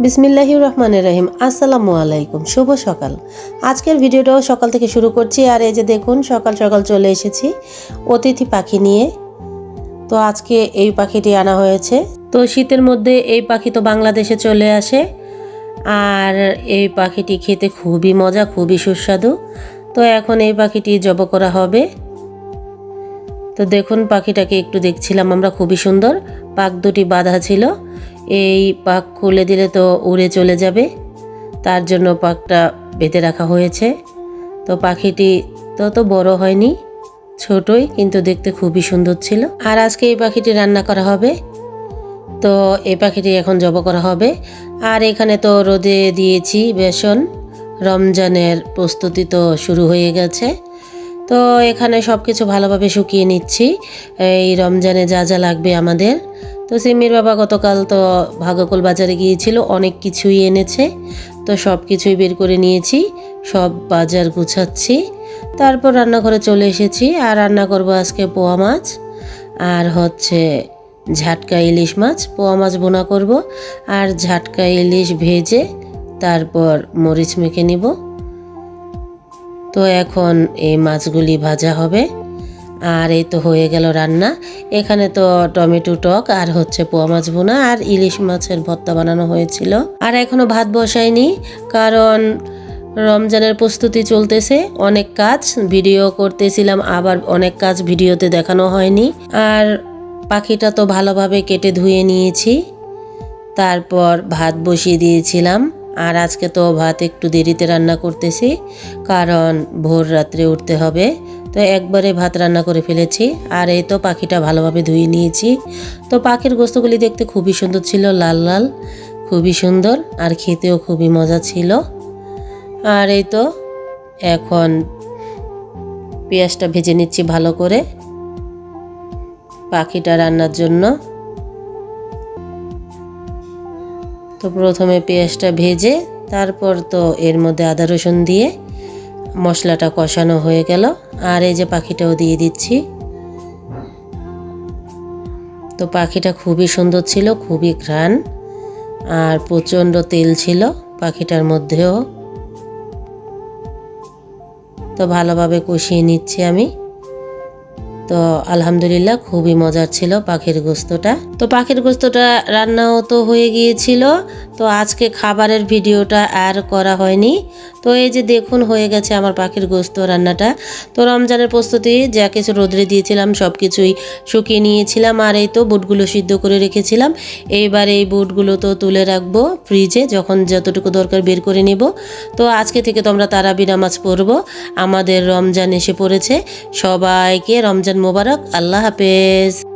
বিসমিল্লাহির রহমানির রহিম। আসসালামু আলাইকুম, শুভ সকাল। আজকের ভিডিওটাও সকাল থেকে শুরু করছি। আর এই যে দেখুন, সকাল সকাল চলে এসেছি অতিথি পাখি নিয়ে। তো আজকে এই পাখিটি আনা হয়েছে। তো শীতের মধ্যে এই পাখি তো বাংলাদেশে চলে আসে, আর এই পাখিটি খেতে খুবই মজা, খুবই সুস্বাদু। তো এখন এই পাখিটি জব করা হবে। তো দেখুন, পাখিটাকে একটু দেখছিলাম আমরা, খুবই সুন্দর। পাখ দুটি বাঁধা ছিল, এই পাখ খুলে দিলে তো উড়ে চলে যাবে, তার জন্য পাখটা বেঁধে রাখা হয়েছে। তো পাখিটি তত বড় হয়নি, ছোটই, কিন্তু দেখতে খুবই সুন্দর ছিল। আর আজকে এই পাখিটি রান্না করা হবে। তো এই পাখিটি এখন জব করা হবে। আর এখানে তো রোদে দিয়েছি বেসন, রমজানের প্রস্তুতি তো শুরু হয়ে গেছে। তো এখানে সব কিছু ভালোভাবে শুকিয়ে নিচ্ছি, এই রমজানে যা যা লাগবে আমাদের। তো সিমির বাবা গতকাল তো ভাগ্যকুল বাজারে গিয়েছিল, অনেক কিছুই এনেছে। তো সব কিছুই বের করে নিয়েছি, সব বাজার গুছাচ্ছি। তারপর রান্নাঘরে চলে এসেছি। আর রান্না করব আজকে পোয়া মাছ, আর হচ্ছে ঝাটকা ইলিশ মাছ। পোয়া মাছ বোনা করব, আর ঝাটকা ইলিশ ভেজে তারপর মরিচ মেখে নিব। তো এখন এই মাছগুলি ভাজা হবে। আর এই তো হয়ে গেল রান্না। এখানে তো টমেটো টক আর হচ্ছে পোয়া মাছ বোনা আর ইলিশ মাছের ভর্তা বানানো হয়েছিল। আর এখনো ভাত বসাইনি, কারণ রমজানের প্রস্তুতি চলতেছে, অনেক কাজ ভিডিও করতেছিলাম, আবার অনেক কাজ ভিডিওতে দেখানো হয়নি। আর পাখিটা তো ভালোভাবে কেটে ধুয়ে নিয়েছি, তারপর ভাত বসিয়ে দিয়েছিলাম। আর আজকে তো ভাত একটু দেরিতে রান্না করতেছি, কারণ ভোর রাত্রে উঠতে হবে। তো একবারে ভাত রান্না করে ফেলেছি। আর এই তো পাখিটা ভালোভাবে ধুয়ে নিয়েছি। তো পাখির গোস্তগুলি দেখতে খুবই সুন্দর ছিল, লাল লাল, খুবই সুন্দর, আর খেতেও খুবই মজা ছিল। আর এই তো এখন পেঁয়াজটা ভেজে নিচ্ছি ভালো করে পাখিটা রান্নার জন্য। তো প্রথমে পেঁয়াজটা ভেজে তারপর তো এর মধ্যে আদা রসুন দিয়ে মশলাটা কষানো হয়ে গেল। আর এই যে পাখিটাও দিয়ে দিচ্ছি। তো পাখিটা খুবই সুন্দর ছিল, খুবই ঘ্রাণ, আর প্রচণ্ড তেল ছিল পাখিটার মধ্যেও। তো ভালোভাবে কষিয়ে নিচ্ছি আমি। তো আলহামদুলিল্লাহ খুবই মজার ছিল পাখির গোস্তটা। তো পাখির গোস্তটা রান্নাও তো হয়ে গিয়েছিল। তো আজকে খাবারের ভিডিওটা আর করা হয়নি। তো এই যে দেখুন, হয়ে গেছে আমার পাখির গোস্ত রান্নাটা। তো রমজানের প্রস্তুতি যা কিছু রোদ্রে দিয়েছিলাম সব কিছুই শুকিয়ে নিয়েছিলাম। আর এই তো বুটগুলো সিদ্ধ করে রেখেছিলাম। এইবার এই বুটগুলো তো তুলে রাখবো ফ্রিজে, যখন যতটুকু দরকার বের করে নেব। তো আজকে থেকে তো আমরা তারাবি নামাজ পড়বো। আমাদের রমজান এসে পড়েছে। সবাইকে রমজান মোবারক। আল্লাহ হাফেজ।